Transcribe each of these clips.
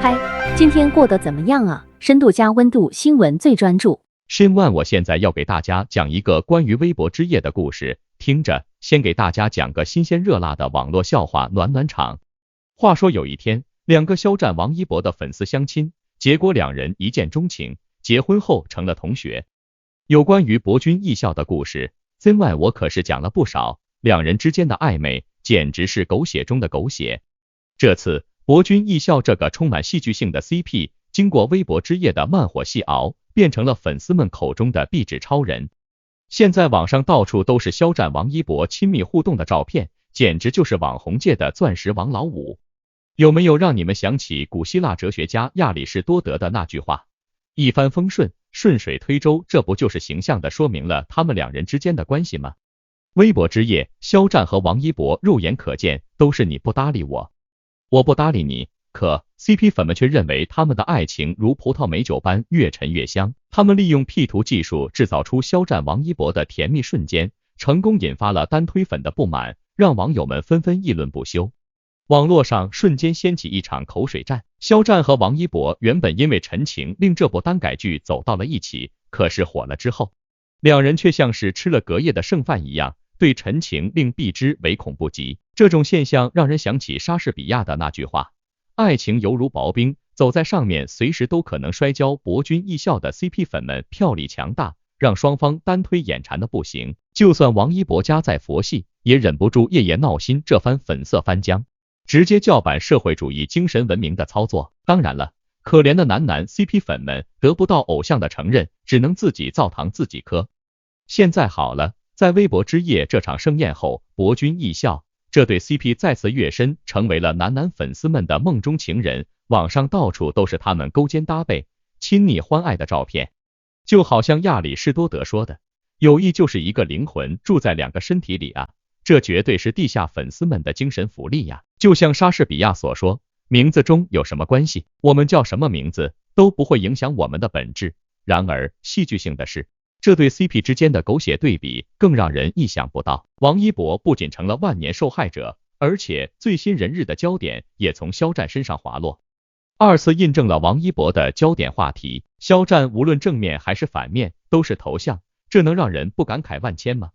嗨，今天过得怎么样啊？深度加温度，新闻最专注。Shin One，我现在要给大家讲一个关于微博之夜的故事，听着，先给大家讲个新鲜热辣的网络笑话暖暖场。话说有一天，两个肖战、王一博的粉丝相亲，结果两人一见钟情，结婚后成了同学。有关于博君艺校的故事，Shin One我可是讲了不少，两人之间的暧昧简直是狗血中的狗血。这次博君艺校这个充满戏剧性的 CP， 经过微博之夜的慢火细熬，变成了粉丝们口中的壁纸超人。现在网上到处都是肖战、王一博亲密互动的照片，简直就是网红界的钻石王老五。有没有让你们想起古希腊哲学家亚里士多德的那句话，一帆风顺，顺水推舟，这不就是形象的说明了他们两人之间的关系吗？微博之夜，肖战和王一博肉眼可见都是你不搭理我，我不搭理你，可 CP 粉们却认为他们的爱情如葡萄美酒般越陈越香。他们利用 P 图技术制造出肖战、王一博的甜蜜瞬间，成功引发了单推粉的不满，让网友们纷纷议论不休。网络上瞬间掀起一场口水战。肖战和王一博原本因为陈情令这部耽改剧走到了一起，可是火了之后，两人却像是吃了隔夜的剩饭一样，对陈情令避之唯恐不及。这种现象让人想起莎士比亚的那句话，爱情犹如薄冰，走在上面随时都可能摔跤。博君艺校的 CP 粉们票力强大，让双方单推眼馋的不行，就算王一博家在佛系，也忍不住夜夜闹心。这番粉色翻江，直接叫板社会主义精神文明的操作。当然了，可怜的男 CP 粉们得不到偶像的承认，只能自己造糖自己磕。现在好了，在微博之夜这场盛宴后，博君艺校这对 CP 再次跃升，成为了男粉丝们的梦中情人。网上到处都是他们勾肩搭背、亲昵欢爱的照片，就好像亚里士多德说的，友谊就是一个灵魂住在两个身体里啊，这绝对是地下粉丝们的精神福利呀。就像莎士比亚所说，名字中有什么关系，我们叫什么名字都不会影响我们的本质。然而戏剧性的是，这对 CP 之间的狗血对比更让人意想不到。王一博不仅成了万年受害者，而且最新人日的焦点也从肖战身上滑落，二次印证了王一博的焦点话题。肖战无论正面还是反面都是头像，这能让人不感慨万千吗？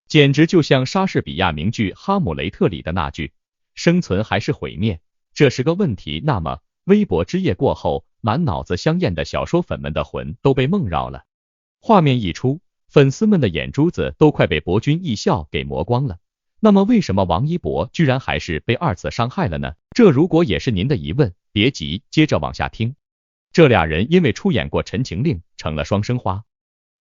简直就像莎士比亚名剧《哈姆雷特》里的那句，生存还是毁灭，这是个问题。那么微博之夜过后，满脑子香艳的小说粉们的魂都被梦绕了。画面一出，粉丝们的眼珠子都快被博君艺校给磨光了。那么为什么王一博居然还是被二次伤害了呢？这如果也是您的疑问，别急，接着往下听。这俩人因为出演过《陈情令》成了双生花。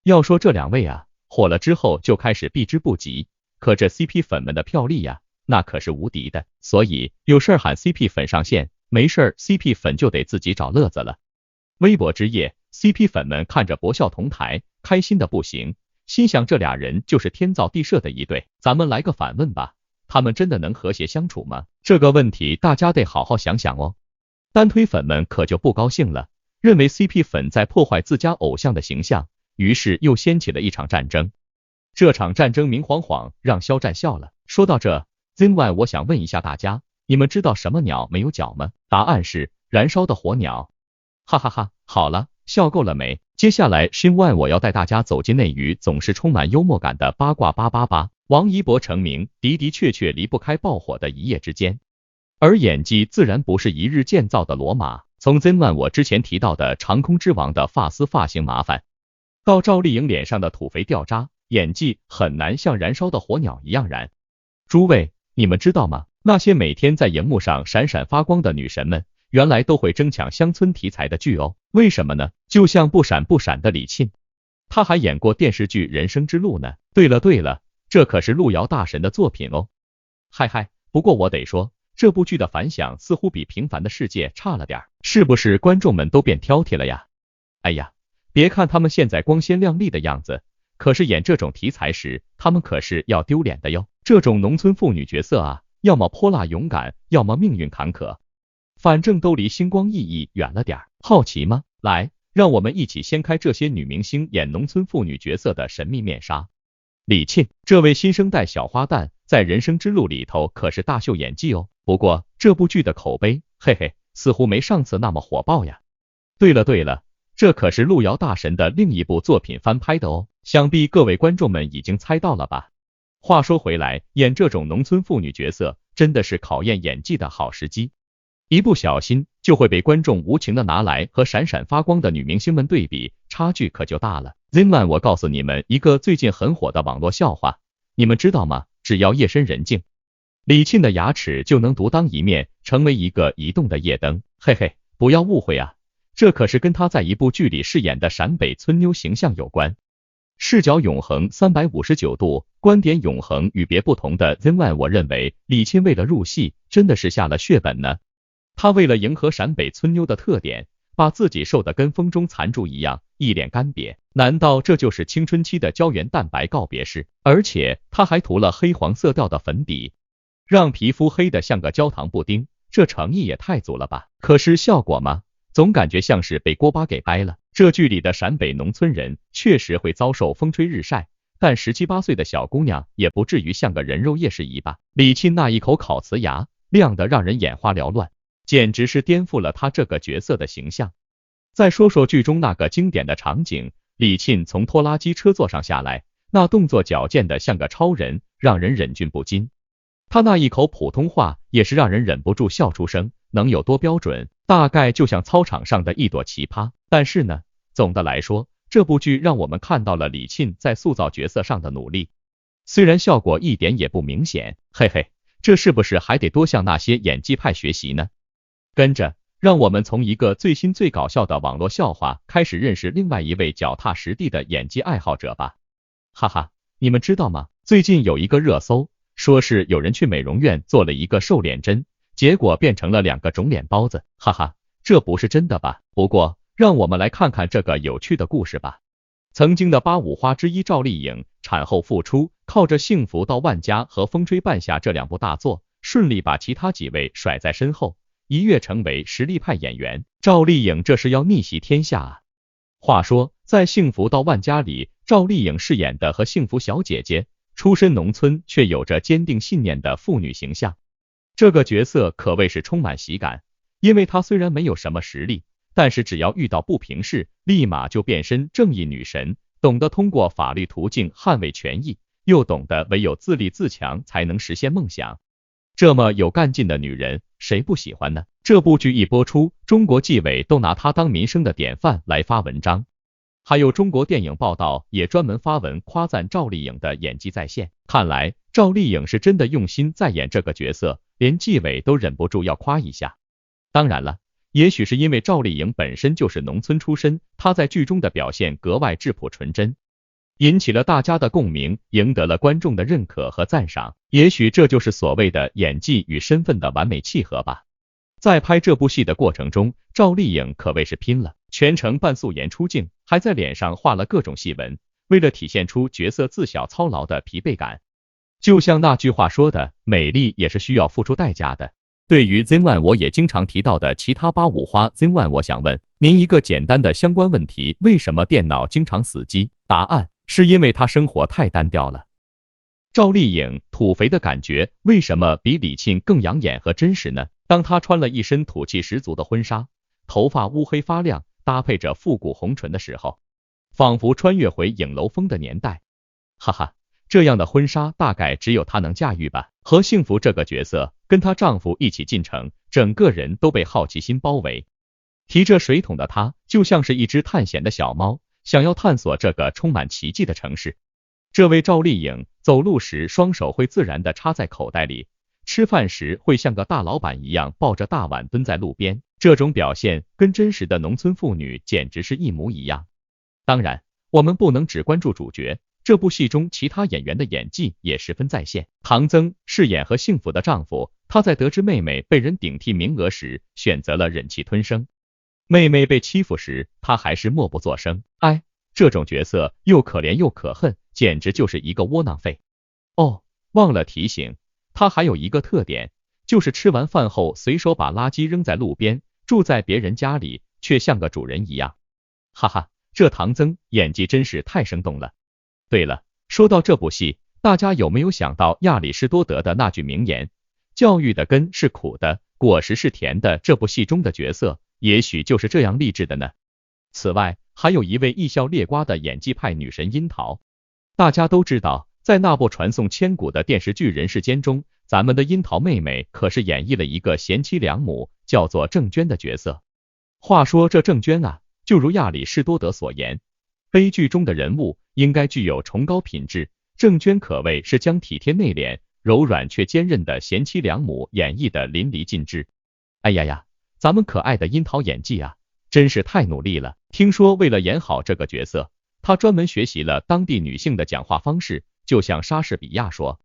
要说这两位啊，火了之后就开始避之不及，可这 CP 粉们的票力呀，那可是无敌的，所以有事喊 CP 粉上线，没事 CP 粉就得自己找乐子了。微博之夜， CP 粉们看着博笑同台，开心的不行，心想这俩人就是天造地设的一对。咱们来个反问吧，他们真的能和谐相处吗？这个问题大家得好好想想哦。单推粉们可就不高兴了，认为 CP 粉在破坏自家偶像的形象，于是又掀起了一场战争。这场战争明晃晃让肖战笑了。说到这 Shin One 我想问一下大家，你们知道什么鸟没有脚吗？答案是燃烧的火鸟。哈哈哈，好了，笑够了没？接下来 Shin One 我要带大家走进内娱总是充满幽默感的八卦888。王一博成名的确离不开爆火的一夜之间，而演技自然不是一日建造的罗马。从 Shin One 我之前提到的长空之王的发型麻烦，到赵丽颖脸上的土肥掉渣，演技很难像燃烧的火鸟一样燃。诸位，你们知道吗？那些每天在荧幕上闪闪发光的女神们，原来都会争抢乡村题材的剧哦。为什么呢？就像不闪的李沁，她还演过电视剧《人生之路》呢。对了，这可是路遥大神的作品哦。嗨，不过我得说，这部剧的反响似乎比《平凡的世界》差了点，是不是观众们都变挑剔了呀？哎呀，别看他们现在光鲜亮丽的样子，可是演这种题材时，他们可是要丢脸的哟。这种农村妇女角色啊，要么泼辣勇敢，要么命运坎坷，反正都离星光熠熠远了点。好奇吗？来，让我们一起掀开这些女明星演农村妇女角色的神秘面纱。李沁，这位新生代小花旦，在人生之路里头可是大秀演技哦。不过这部剧的口碑，嘿嘿，似乎没上次那么火爆呀。对了，这可是路遥大神的另一部作品翻拍的哦，想必各位观众们已经猜到了吧。话说回来，演这种农村妇女角色真的是考验演技的好时机，一不小心就会被观众无情的拿来和闪闪发光的女明星们对比，差距可就大了。Zinman， 我告诉你们一个最近很火的网络笑话，你们知道吗？只要夜深人静，李沁的牙齿就能独当一面，成为一个移动的夜灯。嘿嘿，不要误会啊，这可是跟她在一部剧里饰演的陕北村妞形象有关。视角永恒359度，观点永恒与别不同的 Zinman， 我认为李沁为了入戏，真的是下了血本呢。她为了迎合陕北村妞的特点，把自己瘦得跟风中残株一样，一脸干瘪。难道这就是青春期的胶原蛋白告别式？而且她还涂了黑黄色调的粉底，让皮肤黑得像个焦糖布丁，这诚意也太足了吧？可是效果吗？总感觉像是被锅巴给掰了。这剧里的陕北农村人确实会遭受风吹日晒，但17、18岁的小姑娘也不至于像个人肉夜市一吧。李沁那一口烤瓷牙亮得让人眼花缭乱，简直是颠覆了她这个角色的形象。再说说剧中那个经典的场景，李沁从拖拉机车座上下来，那动作矫健得像个超人，让人忍俊不禁。她那一口普通话也是让人忍不住笑出声，能有多标准？大概就像操场上的一朵奇葩。但是呢，总的来说，这部剧让我们看到了李沁在塑造角色上的努力，虽然效果一点也不明显，嘿嘿，这是不是还得多向那些演技派学习呢？跟着，让我们从一个最新最搞笑的网络笑话开始认识另外一位脚踏实地的演技爱好者吧。哈哈，你们知道吗？最近有一个热搜，说是有人去美容院做了一个瘦脸针，结果变成了2个肿脸包子，哈哈，这不是真的吧？不过，让我们来看看这个有趣的故事吧。曾经的8五花之一赵丽颖产后复出，靠着《幸福到万家》和《风吹半夏》这2部大作，顺利把其他几位甩在身后，一跃成为实力派演员。赵丽颖这是要逆袭天下啊！话说，在《幸福到万家》里，赵丽颖饰演的和幸福小姐姐，出身农村却有着坚定信念的妇女形象。这个角色可谓是充满喜感，因为她虽然没有什么实力，但是只要遇到不平事，立马就变身正义女神，懂得通过法律途径捍卫权益，又懂得唯有自立自强才能实现梦想。这么有干劲的女人，谁不喜欢呢？这部剧一播出，中国纪委都拿她当民生的典范来发文章，还有中国电影报道也专门发文夸赞赵丽颖的演技在线。看来赵丽颖是真的用心在演这个角色，连纪委都忍不住要夸一下。当然了，也许是因为赵丽颖本身就是农村出身，她在剧中的表现格外质朴纯真，引起了大家的共鸣，赢得了观众的认可和赞赏。也许这就是所谓的演技与身份的完美契合吧。在拍这部戏的过程中，赵丽颖可谓是拼了，全程半素颜出镜，还在脸上画了各种细纹，为了体现出角色自小操劳的疲惫感。就像那句话说的，美丽也是需要付出代价的。对于 Zinman 我也经常提到的其他8五花 Zinman， 我想问您一个简单的相关问题，为什么电脑经常死机？答案是因为她生活太单调了。赵丽颖土肥的感觉为什么比李沁更养眼和真实呢？当她穿了一身土气十足的婚纱，头发乌黑发亮，搭配着复古红唇的时候，仿佛穿越回影楼风的年代。哈哈，这样的婚纱大概只有她能驾驭吧。和幸福这个角色跟她丈夫一起进城，整个人都被好奇心包围。提着水桶的她就像是一只探险的小猫，想要探索这个充满奇迹的城市。这位赵丽颖走路时双手会自然地插在口袋里，吃饭时会像个大老板一样抱着大碗蹲在路边，这种表现跟真实的农村妇女简直是一模一样。当然，我们不能只关注主角，这部戏中其他演员的演技也十分在线。唐曾饰演和幸福的丈夫，他在得知妹妹被人顶替名额时，选择了忍气吞声。妹妹被欺负时，他还是默不作声。哎，这种角色又可怜又可恨，简直就是一个窝囊废。哦，忘了提醒，他还有一个特点，就是吃完饭后随手把垃圾扔在路边，住在别人家里却像个主人一样。哈哈，这唐曾演技真是太生动了。对了，说到这部戏，大家有没有想到亚里士多德的那句名言，教育的根是苦的，果实是甜的这部戏中的角色，也许就是这样励志的呢。此外，还有一位艺笑裂瓜的演技派女神樱桃。大家都知道，在那部传颂千古的电视剧《人世间》中，咱们的樱桃妹妹可是演绎了一个贤妻良母，叫做郑娟的角色。话说这郑娟啊，就如亚里士多德所言，悲剧中的人物应该具有崇高品质，郑娟可谓是将体贴内敛、柔软却坚韧的贤妻良母演绎的淋漓尽致。哎呀呀，咱们可爱的樱桃演技啊，真是太努力了。听说为了演好这个角色，她专门学习了当地女性的讲话方式，就像莎士比亚说，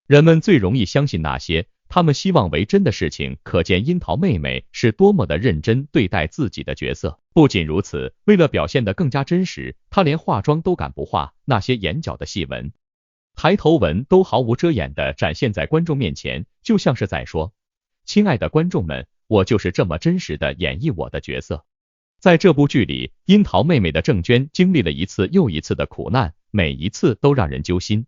人们最容易相信那些他们希望为真的事情，可见樱桃妹妹是多么的认真对待自己的角色。不仅如此，为了表现得更加真实，她连化妆都敢不化，那些眼角的细纹、抬头纹都毫无遮掩地展现在观众面前，就像是在说，亲爱的观众们，我就是这么真实地演绎我的角色。在这部剧里，樱桃妹妹的郑娟经历了一次又一次的苦难，每一次都让人揪心。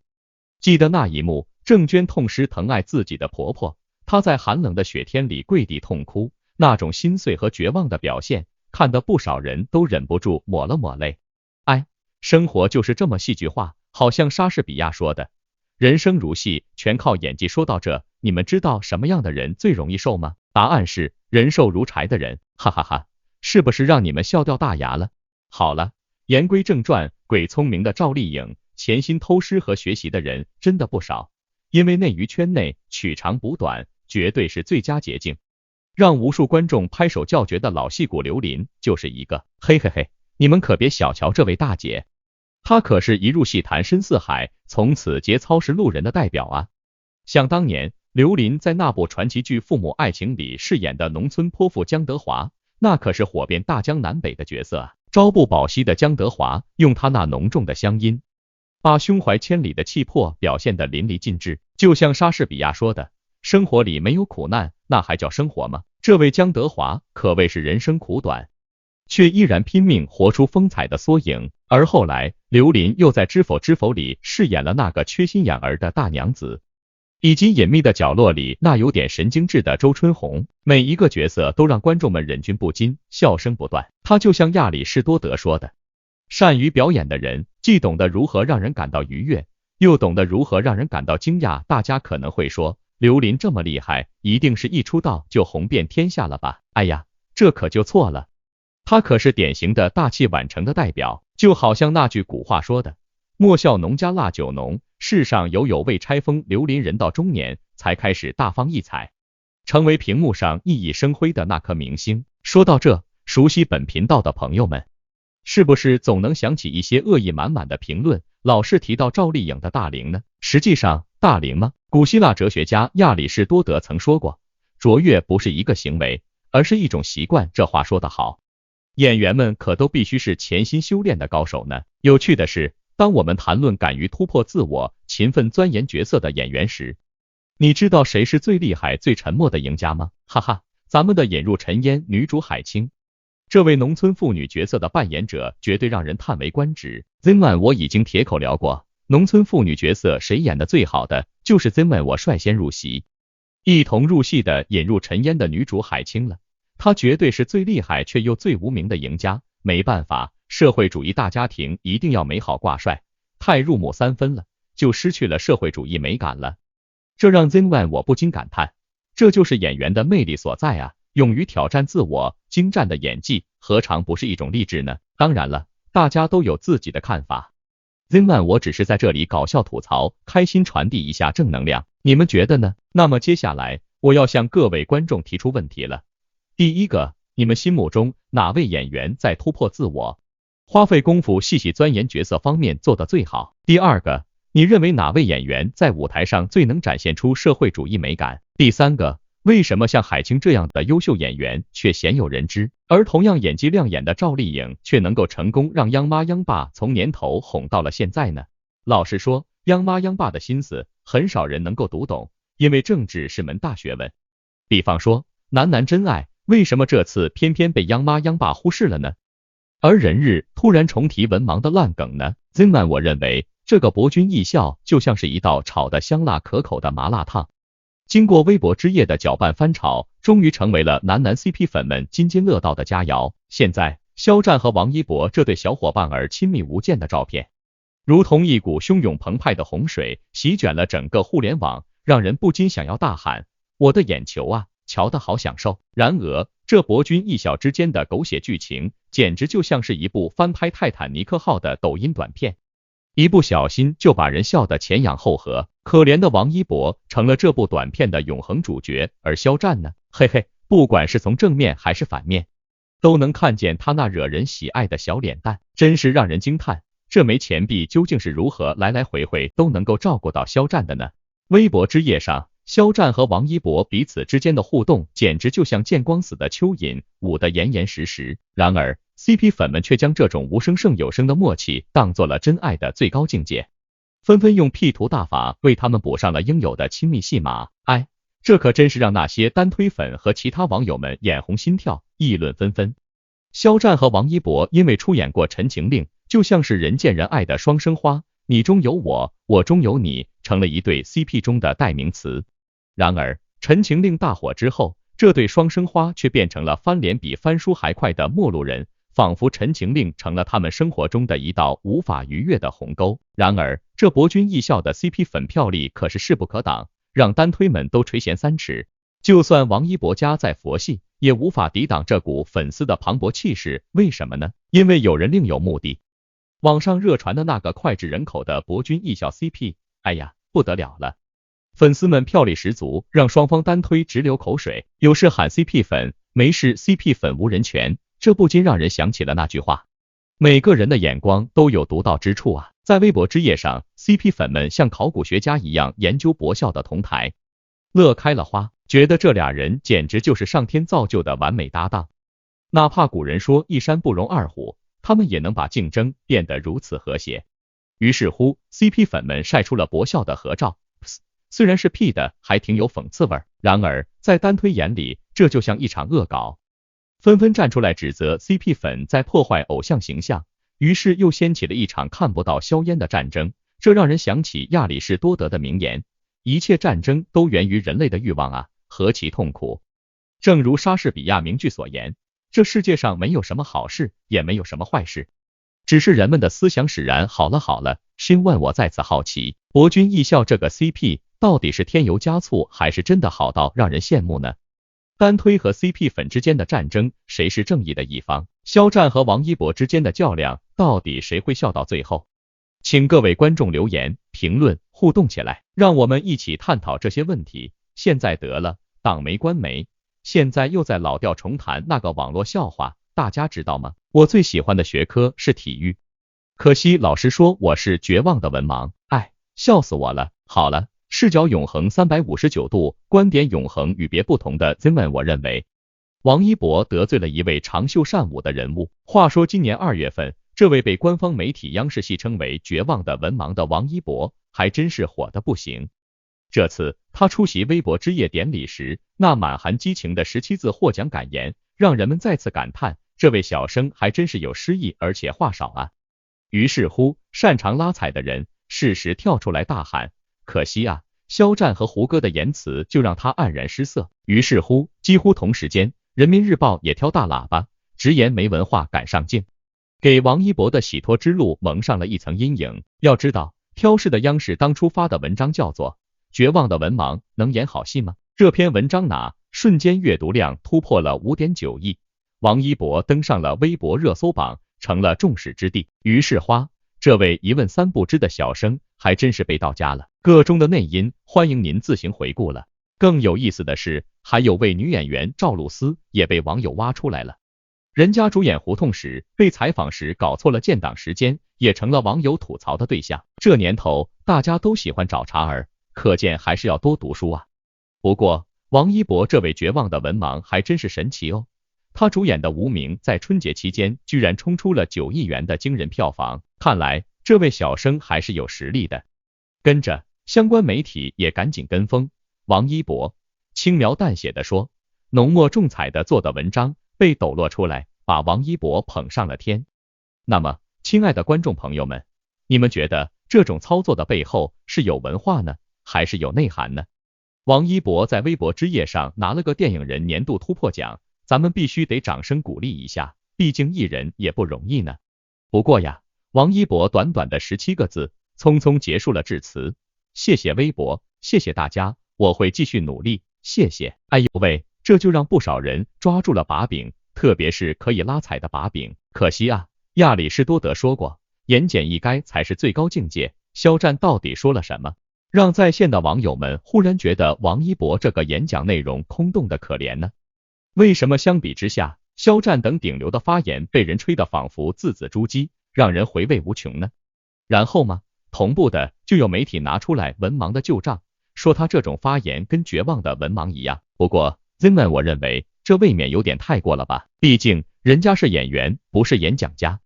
记得那一幕，郑娟痛失疼爱自己的婆婆，她在寒冷的雪天里跪地痛哭，那种心碎和绝望的表现，看得不少人都忍不住抹了抹泪。哎，生活就是这么戏剧化，好像莎士比亚说的，人生如戏，全靠演技。说到这，你们知道什么样的人最容易瘦吗？答案是人瘦如柴的人，哈哈哈，是不是让你们笑掉大牙了？好了，言归正传，鬼聪明的赵丽颖，潜心偷师和学习的人真的不少，因为内娱圈内取长补短，绝对是最佳捷径。让无数观众拍手叫绝的老戏骨刘琳就是一个。嘿嘿嘿，你们可别小瞧这位大姐，她可是一入戏坛深似海，从此节操是路人的代表啊。想当年，刘琳在那部传奇剧《父母爱情》里饰演的农村泼妇江德华，那可是火遍大江南北的角色啊。朝不保夕的江德华，用他那浓重的乡音，把胸怀千里的气魄表现得淋漓尽致。就像莎士比亚说的，生活里没有苦难，那还叫生活吗？这位江德华可谓是人生苦短，却依然拼命活出风采的缩影。而后来，刘琳又在《知否知否》里饰演了那个缺心眼儿的大娘子，以及隐秘的角落里那有点神经质的周春红，每一个角色都让观众们忍俊不禁，笑声不断。他就像亚里士多德说的，善于表演的人，既懂得如何让人感到愉悦，又懂得如何让人感到惊讶。大家可能会说，刘琳这么厉害，一定是一出道就红遍天下了吧？哎呀，这可就错了。他可是典型的大器晚成的代表，就好像那句古话说的，莫笑农家腊酒浓，世上有未拆封。刘琳人到中年才开始大放异彩，成为屏幕上熠熠生辉的那颗明星。说到这，熟悉本频道的朋友们，是不是总能想起一些恶意满满的评论，老是提到赵丽颖的大龄呢？实际上，大龄吗？古希腊哲学家亚里士多德曾说过，卓越不是一个行为，而是一种习惯。这话说得好，演员们可都必须是潜心修炼的高手呢。有趣的是，当我们谈论敢于突破自我、勤奋钻研角色的演员时，你知道谁是最厉害、最沉默的赢家吗？哈哈，咱们的引入尘烟女主海清。这位农村妇女角色的扮演者绝对让人叹为观止。Zenman 我已经铁口聊过，农村妇女角色谁演的最好的，就是 Zenman 我率先入席，一同入戏的引入尘烟的女主海清了。她绝对是最厉害却又最无名的赢家。没办法，社会主义大家庭一定要美好挂帅，太入木三分了，就失去了社会主义美感了。这让 Zenman 我不禁感叹，这就是演员的魅力所在啊！勇于挑战自我，精湛的演技，何尝不是一种励志呢？当然了，大家都有自己的看法。Zenman 我只是在这里搞笑吐槽，开心传递一下正能量，你们觉得呢？那么接下来我要向各位观众提出问题了。第一个，你们心目中哪位演员在突破自我、花费功夫细细钻研角色方面做得最好？第二个，你认为哪位演员在舞台上最能展现出社会主义美感？第三个，为什么像海清这样的优秀演员却鲜有人知，而同样演技亮眼的赵丽颖却能够成功让央妈央爸从年头哄到了现在呢？老实说，央妈央爸的心思很少人能够读懂，因为政治是门大学问。比方说，男男真爱，为什么这次偏偏被央妈央爸忽视了呢？而人日突然重提文盲的烂梗呢？Zenman 我认为这个博君一笑就像是一道炒得香辣可口的麻辣烫，经过微博之夜的搅拌翻炒，终于成为了男 CP 粉们津津乐道的佳肴。现在，肖战和王一博这对小伙伴儿亲密无间的照片，如同一股汹涌澎湃的洪水，席卷了整个互联网，让人不禁想要大喊：我的眼球啊，瞧得好享受。然而，这博君一笑之间的狗血剧情，简直就像是一部翻拍泰坦尼克号的抖音短片，一不小心就把人笑得前仰后合。可怜的王一博成了这部短片的永恒主角，而肖战呢？嘿嘿，不管是从正面还是反面，都能看见他那惹人喜爱的小脸蛋，真是让人惊叹。这枚钱币究竟是如何来来回回都能够照顾到肖战的呢？微博之夜上，肖战和王一博彼此之间的互动简直就像见光死的蚯蚓，舞得严严实实。然而 CP 粉们却将这种无声胜有声的默契当做了真爱的最高境界，纷纷用 P 图大法为他们补上了应有的亲密戏码。这可真是让那些单推粉和其他网友们眼红心跳，议论纷纷。肖战和王一博因为出演过《陈情令》，就像是人见人爱的双生花，你中有我，我中有你，成了一对 CP 中的代名词。然而，《陈情令》大火之后，这对双生花却变成了翻脸比翻书还快的陌路人，仿佛《陈情令》成了他们生活中的一道无法逾越的鸿沟。然而，这博君一笑的 CP 粉票力可是势不可挡，让单推们都垂涎三尺。就算王一博家再佛系，也无法抵挡这股粉丝的磅礴气势。为什么呢？因为有人另有目的。网上热传的那个脍炙人口的博君一笑 CP， 哎呀，不得了了！粉丝们票力十足，让双方单推直流口水。有事喊 CP 粉，没事 CP 粉无人权，这不禁让人想起了那句话：每个人的眼光都有独到之处啊！在微博之夜上 ，CP 粉们像考古学家一样研究博校的同台，乐开了花，觉得这俩人简直就是上天造就的完美搭档。哪怕古人说一山不容二虎，他们也能把竞争变得如此和谐。于是乎 ，CP 粉们晒出了博校的合照，虽然是 P 的，还挺有讽刺味。然而，在单推眼里，这就像一场恶搞，纷纷站出来指责 CP 粉在破坏偶像形象。于是又掀起了一场看不到硝烟的战争，这让人想起亚里士多德的名言：一切战争都源于人类的欲望啊，何其痛苦！正如莎士比亚名句所言，这世界上没有什么好事，也没有什么坏事，只是人们的思想使然。好了，xin问我再次好奇，博君一笑这个 CP 到底是添油加醋，还是真的好到让人羡慕呢？单推和 CP 粉之间的战争，谁是正义的一方？肖战和王一博之间的较量，到底谁会笑到最后？请各位观众留言、评论、互动起来，让我们一起探讨这些问题。现在得了，党媒官媒，现在又在老调重弹那个网络笑话，大家知道吗？我最喜欢的学科是体育，可惜老师说我是绝望的文盲，笑死我了。好了。视角永恒359度，观点永恒与别不同的 Zman， 我认为王一博得罪了一位长袖善舞的人物。话说今年2月份，这位被官方媒体央视戏称为绝望的文盲的王一博，还真是火得不行。这次他出席微博之夜典礼时，那满含激情的17字获奖感言，让人们再次感叹，这位小生还真是有诗意，而且话少啊。于是乎，擅长拉踩的人适时跳出来大喊，可惜啊，肖战和胡歌的言辞就让他黯然失色。于是乎，几乎同时间，人民日报也挑大喇叭，直言没文化敢上镜，给王一博的洗脱之路蒙上了一层阴影。要知道，挑事的央视当初发的文章叫做《绝望的文盲能演好戏吗》，这篇文章瞬间阅读量突破了 5.9 亿，王一博登上了微博热搜榜，成了众矢之的。于是花，这位一问三不知的小生还真是被盗家了，个中的内因欢迎您自行回顾了。更有意思的是，还有位女演员赵露思也被网友挖出来了，人家主演胡同时被采访时搞错了建档时间，也成了网友吐槽的对象。这年头大家都喜欢找茬儿，可见还是要多读书啊。不过王一博这位绝望的文盲还真是神奇哦，他主演的《无名》在春节期间居然冲出了9亿元的惊人票房，看来这位小生还是有实力的。跟着相关媒体也赶紧跟风，王一博轻描淡写的说，浓墨重彩的做的文章被抖落出来，把王一博捧上了天。那么亲爱的观众朋友们，你们觉得这种操作的背后是有文化呢，还是有内涵呢？王一博在微博之夜上拿了个电影人年度突破奖，咱们必须得掌声鼓励一下，毕竟艺人也不容易呢。不过呀，王一博短短的17个字，匆匆结束了致辞。谢谢微博，谢谢大家，我会继续努力，谢谢。哎呦喂，这就让不少人抓住了把柄，特别是可以拉踩的把柄。可惜啊，亚里士多德说过，言简意赅才是最高境界。肖战到底说了什么，让在线的网友们忽然觉得王一博这个演讲内容空洞的可怜呢？为什么相比之下，肖战等顶流的发言被人吹得仿佛字字珠玑，让人回味无穷呢？然后嘛，同步的就有媒体拿出来文盲的旧账，说他这种发言跟绝望的文盲一样。不过 Zinman 我认为这未免有点太过了吧，毕竟人家是演员，不是演讲家。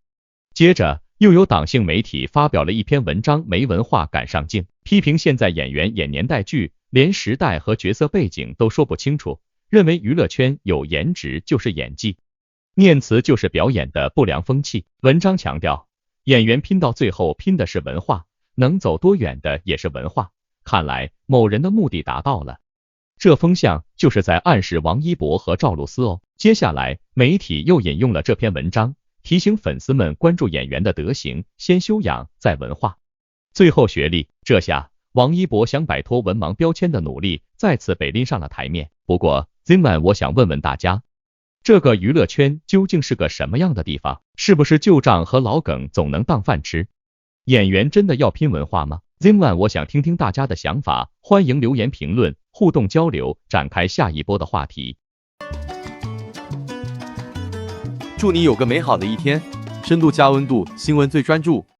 接着又有党性媒体发表了一篇文章，没文化赶上镜，批评现在演员演年代剧，连时代和角色背景都说不清楚，认为娱乐圈有颜值就是演技，念词就是表演的不良风气。文章强调，演员拼到最后拼的是文化，能走多远的也是文化，看来某人的目的达到了。这风向就是在暗示王一博和赵露思哦。接下来媒体又引用了这篇文章，提醒粉丝们关注演员的德行，先修养再文化，最后学历。这下王一博想摆脱文盲标签的努力再次被拎上了台面。不过 Zinman 我想问问大家，这个娱乐圈究竟是个什么样的地方？是不是旧账和老梗总能当饭吃？演员真的要拼文化吗？ Zinman 我想听听大家的想法，欢迎留言评论互动交流，展开下一波的话题。祝你有个美好的一天，深度加温度，新闻最专注。